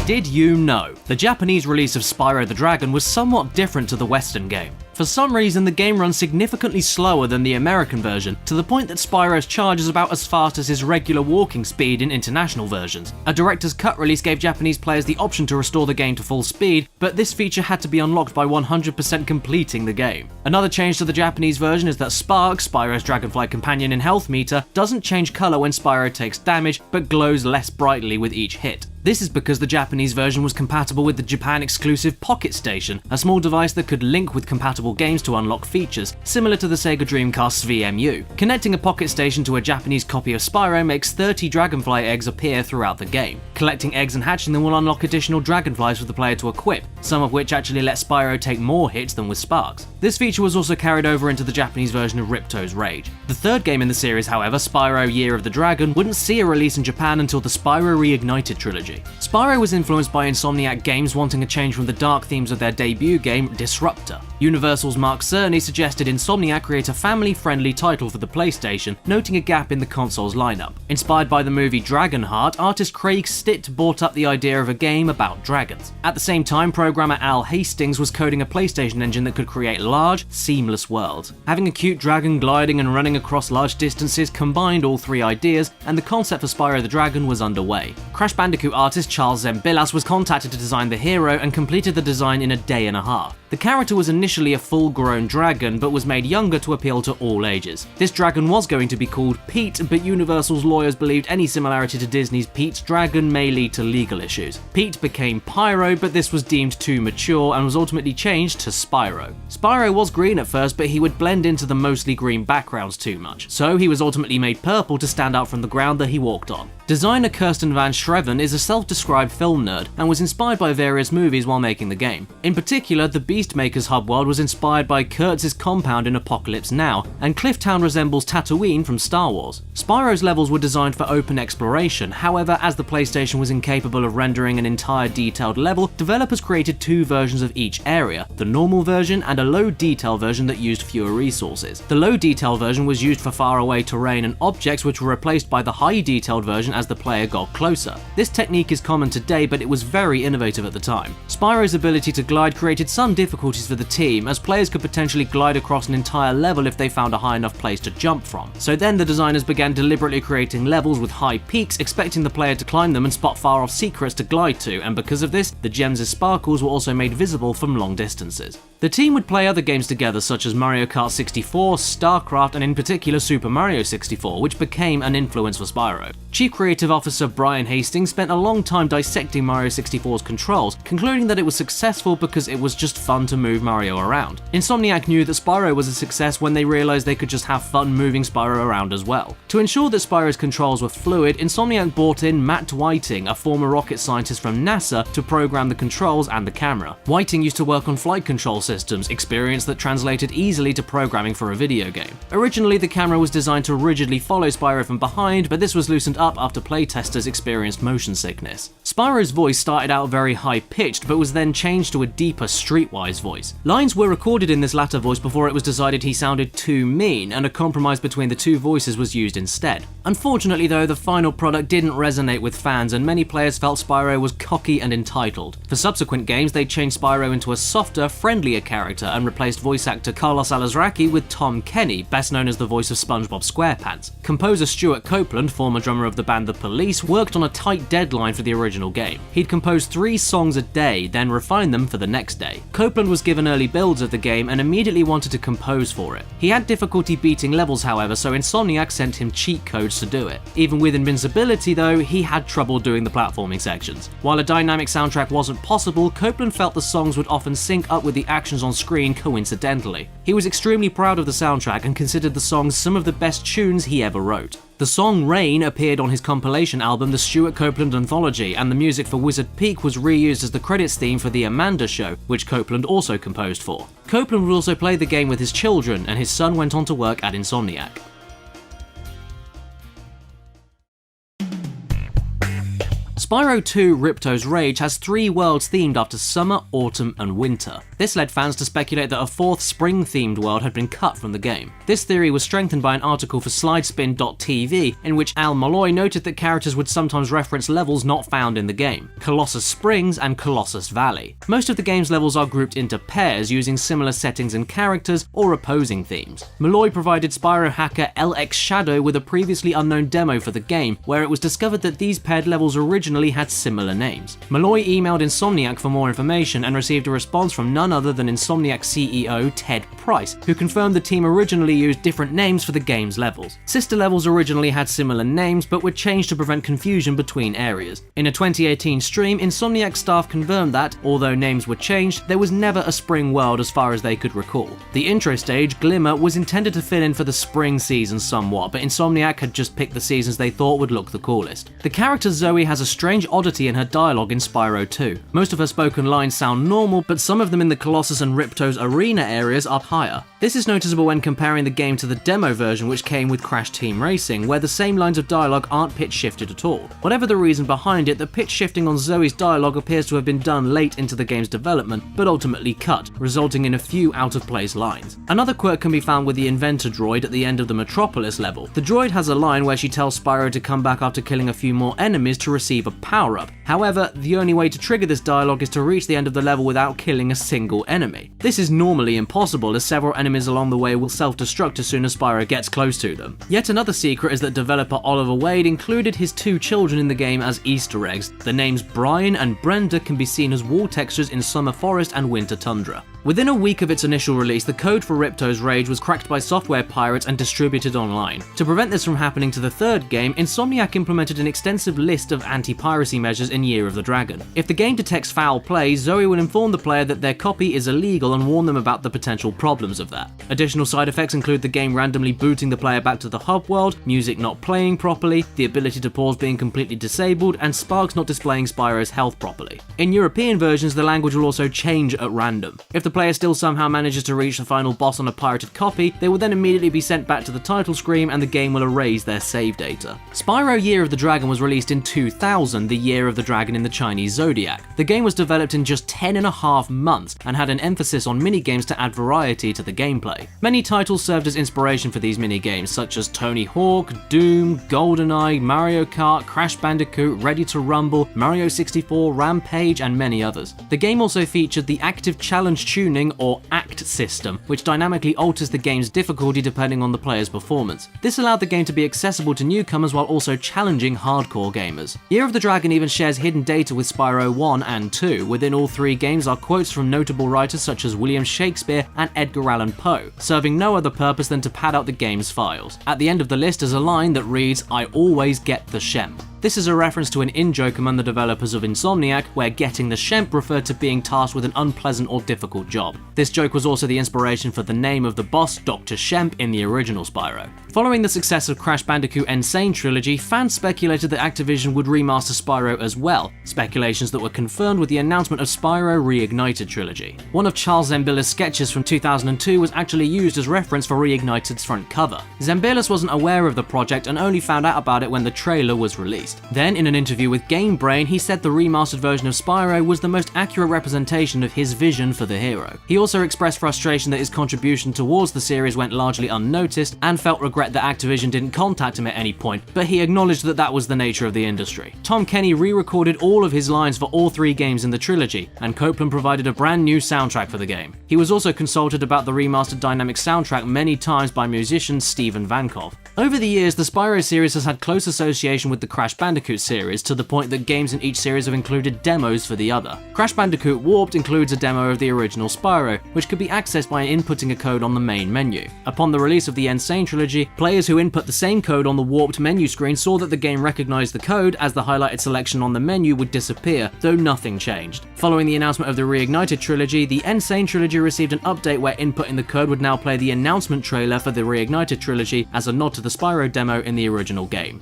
Did you know? The Japanese release of Spyro the Dragon was somewhat different to the Western game. For some reason, the game runs significantly slower than the American version, to the point that Spyro's charge is about as fast as his regular walking speed in international versions. A director's cut release gave Japanese players the option to restore the game to full speed, but this feature had to be unlocked by 100% completing the game. Another change to the Japanese version is that Spark, Spyro's dragonfly companion and health meter, doesn't change colour when Spyro takes damage, but glows less brightly with each hit. This is because the Japanese version was compatible with the Japan-exclusive Pocket Station, a small device that could link with compatible games to unlock features, similar to the Sega Dreamcast's VMU. Connecting a Pocket Station to a Japanese copy of Spyro makes 30 dragonfly eggs appear throughout the game. Collecting eggs and hatching them will unlock additional dragonflies for the player to equip, some of which actually let Spyro take more hits than with Sparks. This feature was also carried over into the Japanese version of Ripto's Rage. The third game in the series, however, Spyro Year of the Dragon, wouldn't see a release in Japan until the Spyro Reignited trilogy. Spyro was influenced by Insomniac Games wanting a change from the dark themes of their debut game, Disruptor. Universal's Mark Cerny suggested Insomniac create a family-friendly title for the PlayStation, noting a gap in the console's lineup. Inspired by the movie Dragonheart, artist Craig Stitt brought up the idea of a game about dragons. At the same time, programmer Al Hastings was coding a PlayStation engine that could create large, seamless worlds. Having a cute dragon gliding and running across large distances combined all three ideas, and the concept for Spyro the Dragon was underway. Crash Bandicoot artist Charles Zembillas was contacted to design the hero and completed the design in a day and a half. The character was initially a full-grown dragon, but was made younger to appeal to all ages. This dragon was going to be called Pete, but Universal's lawyers believed any similarity to Disney's Pete's Dragon may lead to legal issues. Pete became Pyro, but this was deemed too mature and was ultimately changed to Spyro. Spyro was green at first, but he would blend into the mostly green backgrounds too much, so he was ultimately made purple to stand out from the ground that he walked on. Designer Kirsten Van Schreven is a self-described film nerd and was inspired by various movies while making the game. In particular, the Beastmaker's hub world was inspired by Kurtz's compound in Apocalypse Now, and Clifftown resembles Tatooine from Star Wars. Spyro's levels were designed for open exploration, however, as the PlayStation was incapable of rendering an entire detailed level, developers created two versions of each area, the normal version and a low detail version that used fewer resources. The low detail version was used for faraway terrain and objects, which were replaced by the high detailed version as the player got closer. This technique is common today, but it was very innovative at the time. Spyro's ability to glide created some difficulties for the team, as players could potentially glide across an entire level if they found a high enough place to jump from. So then the designers began deliberately creating levels with high peaks, expecting the player to climb them and spot far off secrets to glide to, and because of this, the gems' sparkles were also made visible from long distances. The team would play other games together such as Mario Kart 64, StarCraft, and in particular Super Mario 64, which became an influence for Spyro. Chief Creative Officer Brian Hastings spent a long time dissecting Mario 64's controls, concluding that it was successful because it was just fun to move Mario around. Insomniac knew that Spyro was a success when they realized they could just have fun moving Spyro around as well. To ensure that Spyro's controls were fluid, Insomniac brought in Matt Whiting, a former rocket scientist from NASA, to program the controls and the camera. Whiting used to work on flight control systems, experience that translated easily to programming for a video game. Originally, the camera was designed to rigidly follow Spyro from behind, but this was loosened up after playtesters experienced motion sickness. Spyro's voice started out very high-pitched, but was then changed to a deeper, streetwise voice. Lines were recorded in this latter voice before it was decided he sounded too mean, and a compromise between the two voices was used instead. Unfortunately though, the final product didn't resonate with fans, and many players felt Spyro was cocky and entitled. For subsequent games, they changed Spyro into a softer, friendlier character and replaced voice actor Carlos Alazraqui with Tom Kenny, best known as the voice of SpongeBob SquarePants. Composer Stuart Copeland, former drummer of the band The Police, worked on a tight deadline for the original game. He'd composed 3 songs a day, then refined them for the next day. Copeland was given early builds of the game and immediately wanted to compose for it. He had difficulty beating levels, however, so Insomniac sent him cheat codes to do it. Even with invincibility though, he had trouble doing the platforming sections. While a dynamic soundtrack wasn't possible, Copeland felt the songs would often sync up with the actions on screen coincidentally. He was extremely proud of the soundtrack and considered the songs some of the best tunes he ever wrote. The song Rain appeared on his compilation album The Stuart Copeland Anthology, and the music for Wizard Peak was reused as the credits theme for The Amanda Show, which Copeland also composed for. Copeland would also play the game with his children, and his son went on to work at Insomniac. Spyro 2 Ripto's Rage has 3 worlds themed after summer, autumn, and winter. This led fans to speculate that a 4th spring-themed world had been cut from the game. This theory was strengthened by an article for Slidespin.tv in which Al Malloy noted that characters would sometimes reference levels not found in the game, Colossus Springs and Colossus Valley. Most of the game's levels are grouped into pairs using similar settings and characters or opposing themes. Malloy provided Spyro hacker LX Shadow with a previously unknown demo for the game, where it was discovered that these paired levels originally had similar names. Malloy emailed Insomniac for more information and received a response from none other than Insomniac CEO Ted Price, who confirmed the team originally used different names for the game's levels. Sister levels originally had similar names but were changed to prevent confusion between areas. In a 2018 stream, Insomniac staff confirmed that, although names were changed, there was never a spring world as far as they could recall. The intro stage, Glimmer, was intended to fill in for the spring season somewhat, but Insomniac had just picked the seasons they thought would look the coolest. The character Zoe has a strange oddity in her dialogue in Spyro 2. Most of her spoken lines sound normal, but some of them in the Colossus and Ripto's arena areas are higher. This is noticeable when comparing the game to the demo version which came with Crash Team Racing, where the same lines of dialogue aren't pitch shifted at all. Whatever the reason behind it, the pitch shifting on Zoe's dialogue appears to have been done late into the game's development, but ultimately cut, resulting in a few out-of-place lines. Another quirk can be found with the Inventor droid at the end of the Metropolis level. The droid has a line where she tells Spyro to come back after killing a few more enemies to receive a power-up. However, the only way to trigger this dialogue is to reach the end of the level without killing a single enemy. This is normally impossible, as several enemies along the way will self-destruct as soon as Spyro gets close to them. Yet another secret is that developer Oliver Wade included his 2 children in the game as Easter eggs. The names Brian and Brenda can be seen as wall textures in Summer Forest and Winter Tundra. Within a week of its initial release, the code for Ripto's Rage was cracked by software pirates and distributed online. To prevent this from happening to the 3rd game, Insomniac implemented an extensive list of anti-piracy measures in Year of the Dragon. If the game detects foul play, Zoe will inform the player that their copy is illegal and warn them about the potential problems of that. Additional side effects include the game randomly booting the player back to the hub world, music not playing properly, the ability to pause being completely disabled, and sparks not displaying Spyro's health properly. In European versions, the language will also change at random. If the player still somehow manages to reach the final boss on a pirated copy, they will then immediately be sent back to the title screen and the game will erase their save data. Spyro Year of the Dragon was released in 2000, the Year of the Dragon in the Chinese Zodiac. The game was developed in just 10.5 months and had an emphasis on minigames to add variety to the gameplay. Many titles served as inspiration for these minigames, such as Tony Hawk, Doom, GoldenEye, Mario Kart, Crash Bandicoot, Ready to Rumble, Mario 64, Rampage, and many others. The game also featured the Active Challenge Tuning or ACT system, which dynamically alters the game's difficulty depending on the player's performance. This allowed the game to be accessible to newcomers while also challenging hardcore gamers. Year of the Dragon even shares hidden data with Spyro 1 and 2. Within all 3 games are quotes from notable writers such as William Shakespeare and Edgar Allan Poe, serving no other purpose than to pad out the game's files. At the end of the list is a line that reads, "I always get the Shemp." This is a reference to an in-joke among the developers of Insomniac, where getting the Shemp referred to being tasked with an unpleasant or difficult job. This joke was also the inspiration for the name of the boss, Dr. Shemp, in the original Spyro. Following the success of Crash Bandicoot N. Sane Trilogy, fans speculated that Activision would remaster Spyro as well, speculations that were confirmed with the announcement of Spyro Reignited Trilogy. One of Charles Zambilla's sketches from 2002 was actually used as reference for Reignited's front cover. Zambilas wasn't aware of the project and only found out about it when the trailer was released. Then, in an interview with Game Brain, he said the remastered version of Spyro was the most accurate representation of his vision for the hero. He also expressed frustration that his contribution towards the series went largely unnoticed and felt regret that Activision didn't contact him at any point, but he acknowledged that that was the nature of the industry. Tom Kenny re-recorded all of his lines for all 3 games in the trilogy, and Copeland provided a brand new soundtrack for the game. He was also consulted about the remastered dynamic soundtrack many times by musician Steven Vankov. Over the years, the Spyro series has had close association with the Crash Bandicoot series, to the point that games in each series have included demos for the other. Crash Bandicoot Warped includes a demo of the original Spyro, which could be accessed by inputting a code on the main menu. Upon the release of the N. Sane Trilogy, players who input the same code on the Warped menu screen saw that the game recognized the code, as the highlighted selection on the menu would disappear, though nothing changed. Following the announcement of the Reignited Trilogy, the N. Sane Trilogy received an update where inputting the code would now play the announcement trailer for the Reignited Trilogy as a nod to the Spyro demo in the original game.